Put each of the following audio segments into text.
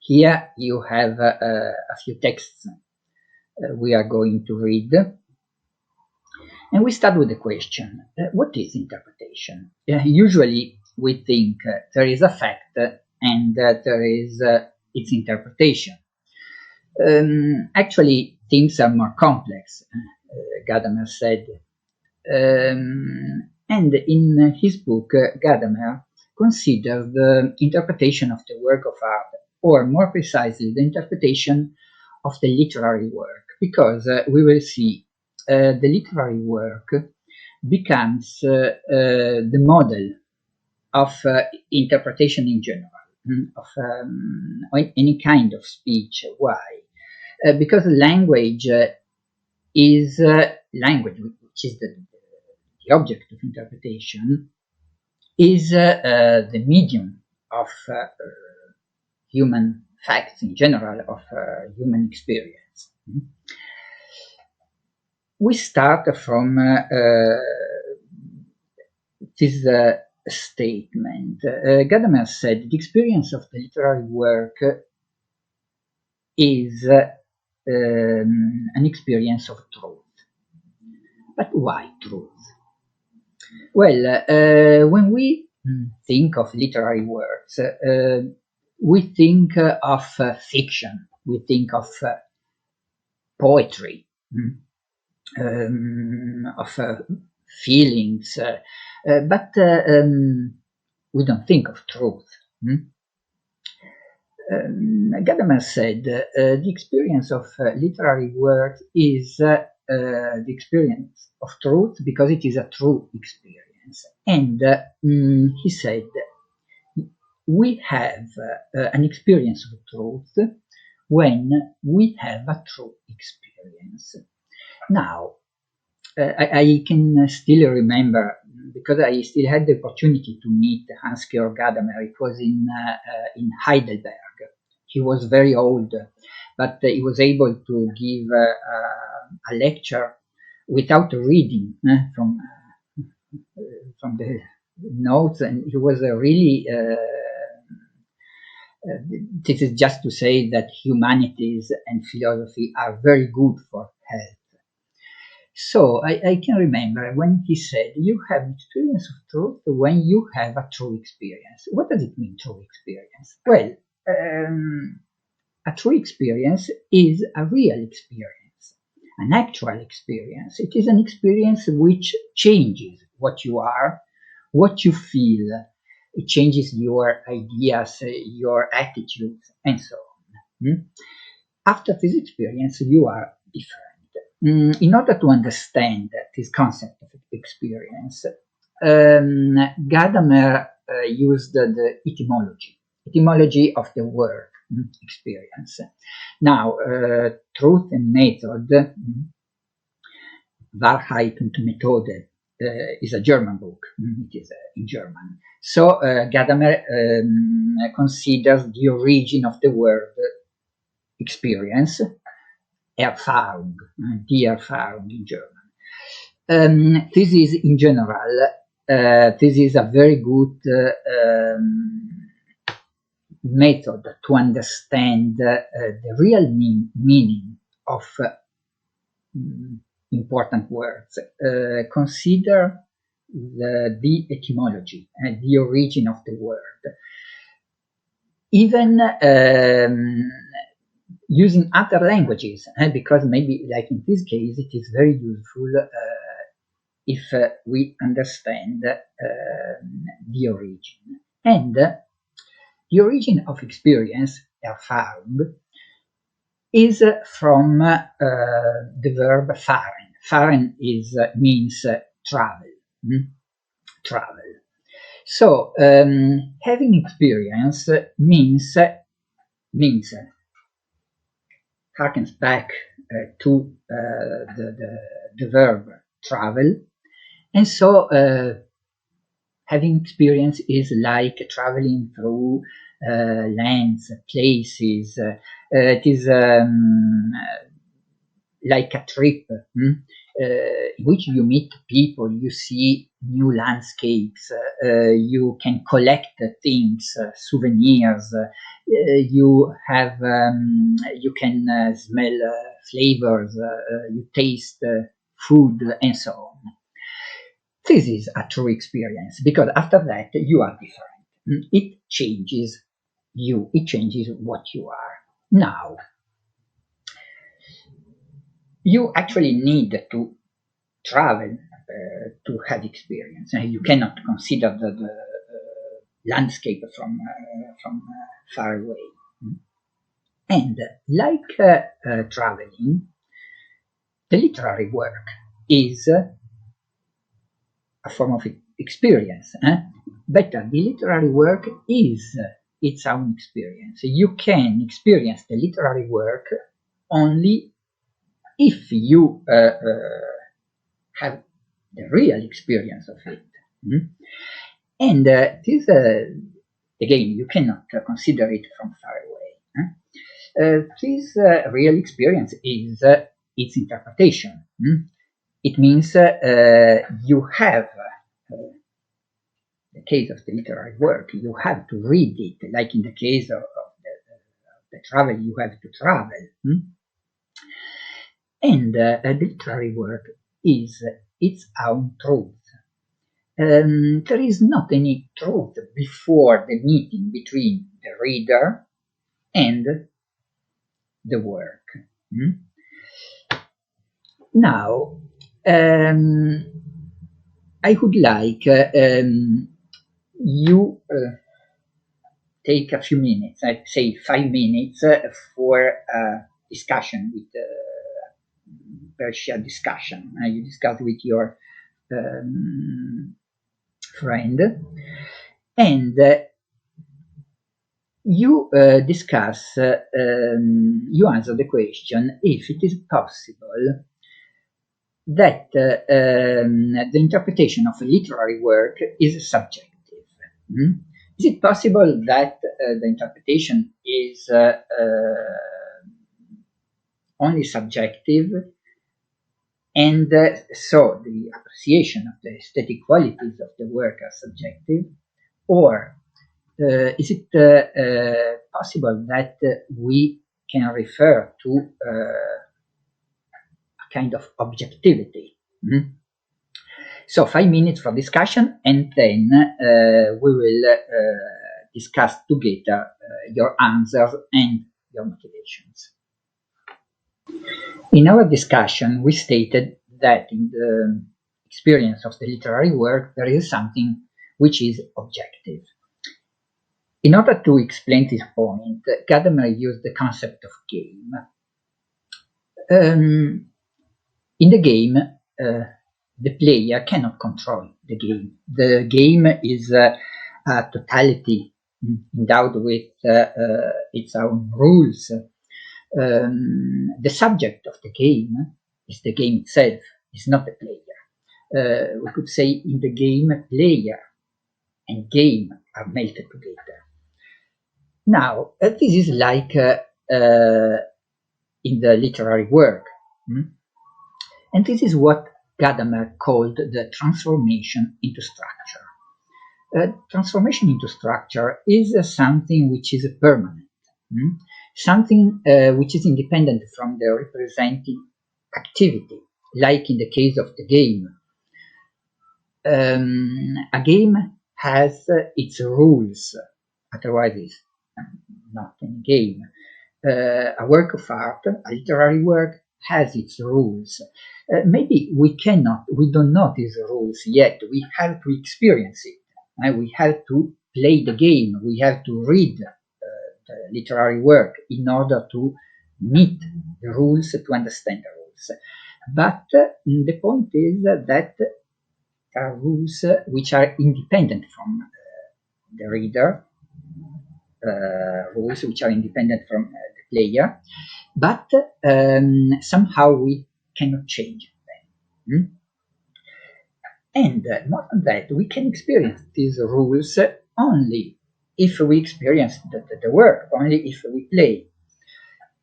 Here you have a few texts we are going to read. And we start with the question, what is interpretation? Usually we think there is a fact and there is its interpretation. Actually, things are more complex, Gadamer said. And in his book, Gadamer considers the interpretation of the work of art, or more precisely, the interpretation of the literary work, because we will see the literary work becomes the model of interpretation in general, of any kind of speech. Why? Because language is language, which is the object of interpretation, is the medium of human facts in general, of human experience. We start from this statement. Gadamer said the experience of the literary work is an experience of truth. But why truth? Well, when we think of literary works, we think of fiction, we think of poetry, of feelings, but we don't think of truth. Gadamer said the experience of literary work is the experience of truth because it is a true experience. And he said we have an experience of truth when we have a true experience. Now, I can still remember, because I still had the opportunity to meet Hans-Georg Gadamer. It was in Heidelberg. He was very old, but he was able to give a lecture without reading from the notes, and he was really. This is just to say that humanities and philosophy are very good for health. So I can remember when he said, you have experience of truth when you have a true experience. What does it mean, true experience? Well, a true experience is a real experience, an actual experience. It is an experience which changes what you are, what you feel. It changes your ideas, your attitudes, and so on. After this experience, you are different. In order to understand this concept of experience, Gadamer used the etymology of the word experience. Now, truth and method, Wahrheit und Methode, is a German book. It is in German. So Gadamer considers the origin of the word experience, Erfahrung, die Erfahrung in German. This is, in general, this is a very good method to understand the real meaning of important words. Consider the etymology and the origin of the word. Even using other languages, because maybe, like in this case, it is very useful if we understand the origin. And the origin of experience, Erfahrung, is from the verb fahren. Fahren means travel. Travel. So having experience means harkens back to the verb travel, and so having experience is like traveling through lands, places. It is like a trip, in which you meet people, you see new landscapes, you can collect things, souvenirs, you can smell flavors, you taste food, and so on. This is a true experience, because after that you are different. It changes you, it changes what you are. Now, you actually need to travel to have experience. You cannot consider the landscape from far away. And like traveling, the literary work is a form of experience. But the literary work is its own experience. You can experience the literary work only if you have the real experience of it. And this, again, you cannot consider it from far away. This real experience is its interpretation. It means you have, the case of the literary work, you have to read it, like in the case of the travel, you have to travel. And the literary work is its own truth. There is not any truth before the meeting between the reader and the work. Now, I would like you take a few minutes, I'd say 5 minutes, for a discussion with Persia discussion. You discuss with your friend, and you discuss, you answer the question if it is possible that the interpretation of a literary work is subjective. Is it possible that the interpretation is only subjective, and so the appreciation of the aesthetic qualities of the work are subjective? Or is it possible that we can refer to a kind of objectivity? So 5 minutes for discussion, and then we will discuss together your answers and your motivations. In our discussion, we stated that in the experience of the literary work, there is something which is objective. In order to explain this point, Gadamer used the concept of game. In the game, the player cannot control the game. The game is a totality endowed with its own rules. The subject of the game is the game itself, is not the player. We could say in the game, player and game are melted together. Now, this is like in the literary work. And this is what Gadamer called the transformation into structure. Transformation into structure is something which is permanent, something which is independent from the representing activity, like in the case of the game. A game has its rules, otherwise it's not a game. A work of art, a literary work, has its rules. Maybe we don't know these rules yet. We have to experience it. We have to play the game. We have to read the literary work in order to meet the rules, to understand the rules. But the point is that there are rules which are independent from the reader, rules which are independent from the player, but somehow we cannot change them. And more than that, we can experience these rules only if we experience the work, only if we play.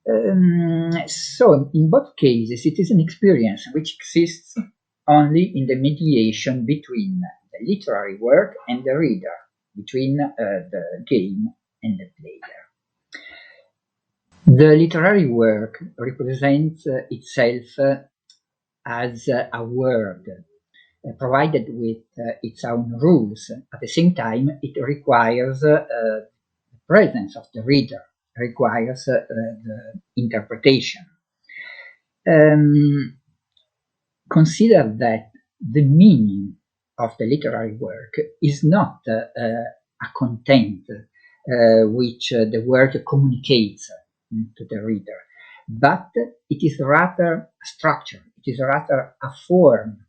So in both cases, it is an experience which exists only in the mediation between the literary work and the reader, between the game and the player. The literary work represents itself as a word, provided with its own rules. At the same time, it requires the presence of the reader, requires the interpretation. Consider that the meaning of the literary work is not a content which the work communicates to the reader, but it is rather a structure, it is rather a form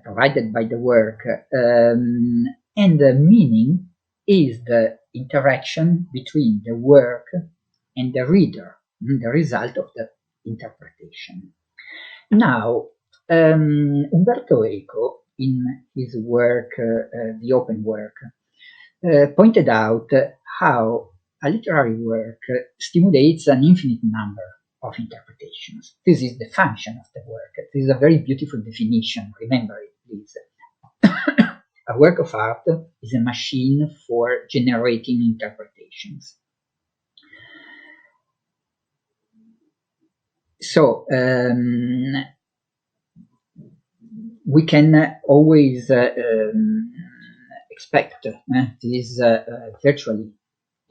provided by the work, and the meaning is the interaction between the work and the reader, the result of the interpretation. Now, Umberto Eco, in his work, The Open Work, pointed out how a literary work stimulates an infinite number of interpretations. This is the function of the work. This is a very beautiful definition. Remember it, please. A work of art is a machine for generating interpretations. So, we can always expect this virtually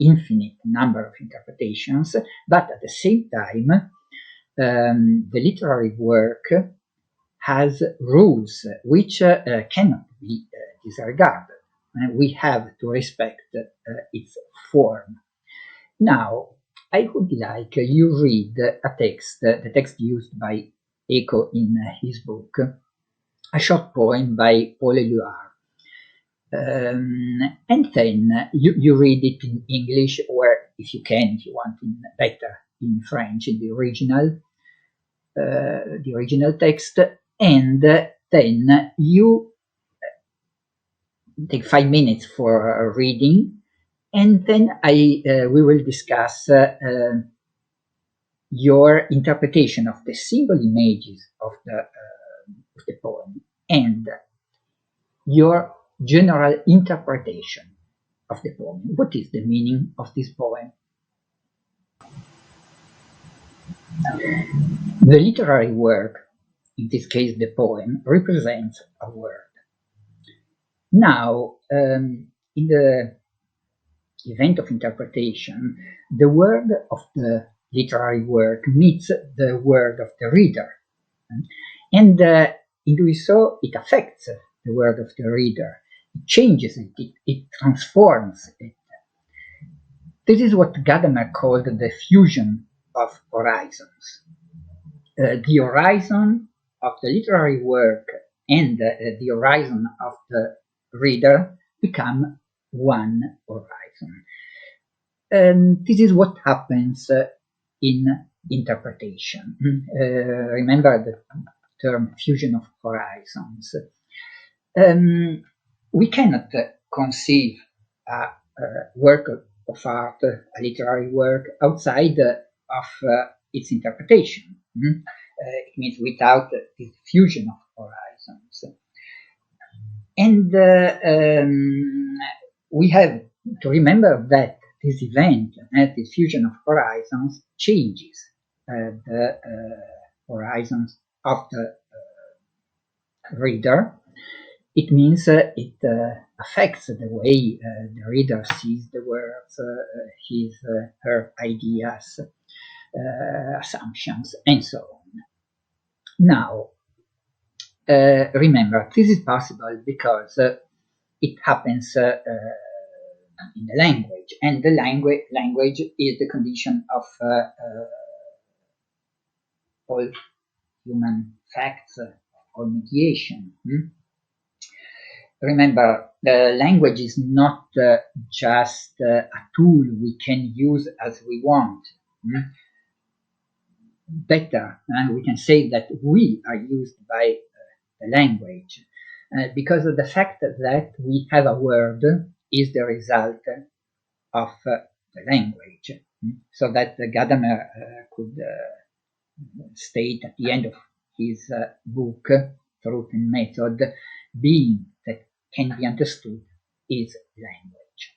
infinite number of interpretations, but at the same time, the literary work has rules which cannot be disregarded. We have to respect its form. Now, I would like you read a text, the text used by Eco in his book, a short poem by Paul Eluard. And then you read it in English, or if you can, if you want, better in French, in the original text, and then you take 5 minutes for reading, and then we will discuss your interpretation of the symbol images of the poem and your general interpretation of the poem. What is the meaning of this poem? The literary work, in this case the poem, represents a word. Now, in the event of interpretation, the word of the literary work meets the word of the reader. And in doing so, it affects the word of the reader. It changes it, it transforms it. This is what Gadamer called the fusion of horizons. The horizon of the literary work and the horizon of the reader become one horizon. And this is what happens in interpretation. Remember the term fusion of horizons. We cannot conceive a work of art, a literary work, outside of its interpretation. It means without this fusion of horizons. And we have to remember that this event, this fusion of horizons, changes the horizons of the reader. It means it affects the way the reader sees the words, his, her ideas, assumptions, and so on. Now, remember, this is possible because it happens in the language, and the language is the condition of all human facts, all mediation. Remember, the language is not just a tool we can use as we want. Better, we can say that we are used by the language, because of the fact that we have a word is the result of the language. so that Gadamer could state at the end of his book, Truth and Method, being that can be understood is language.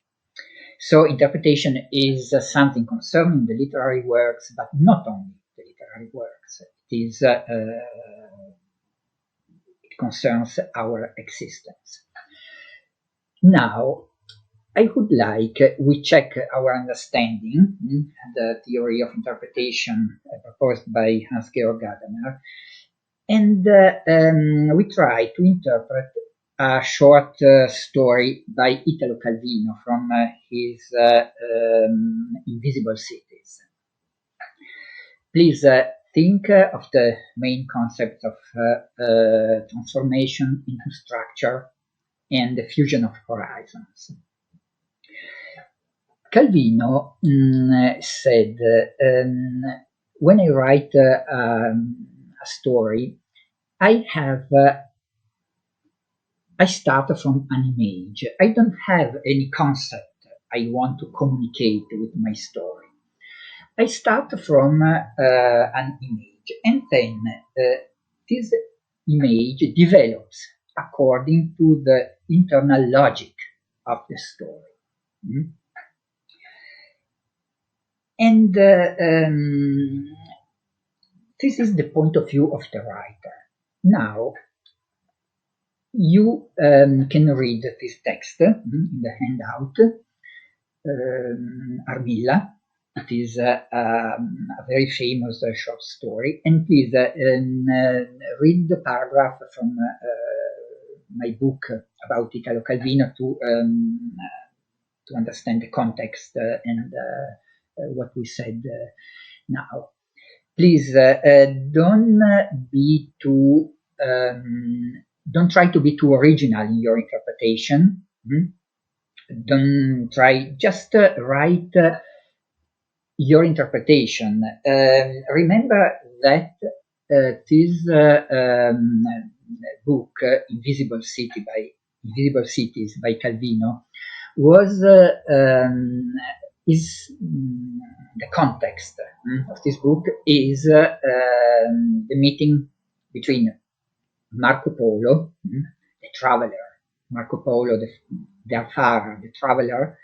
So interpretation is something concerning the literary works, but not only the literary works. It concerns our existence. Now, I would like we check our understanding, the theory of interpretation proposed by Hans-Georg Gadamer, and we try to interpret a short story by Italo Calvino from his Invisible Cities. Please think of the main concepts of transformation into structure and the fusion of horizons. Calvino said, when I write a story, I start from an image. I don't have any concept I want to communicate with my story. I start from an image, and then this image develops according to the internal logic of the story. And this is the point of view of the writer. Now, you can read this text in the handout, Armilla. It is a very famous short story. And please read the paragraph from my book about Italo Calvino to understand the context and what we said now. Please don't try to be too original in your interpretation. Don't try, just write your interpretation. Remember that this book, Invisible Cities by Calvino, was the context of this book is the meeting between Marco Polo, the traveler, Marco Polo, the farer, the traveler,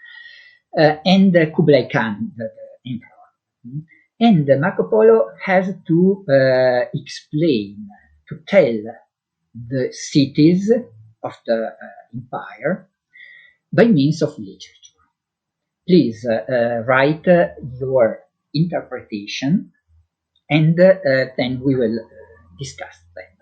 and Kublai Khan, the emperor. And Marco Polo has to explain, to tell the cities of the empire by means of literature. Please write your interpretation, and then we will discuss that.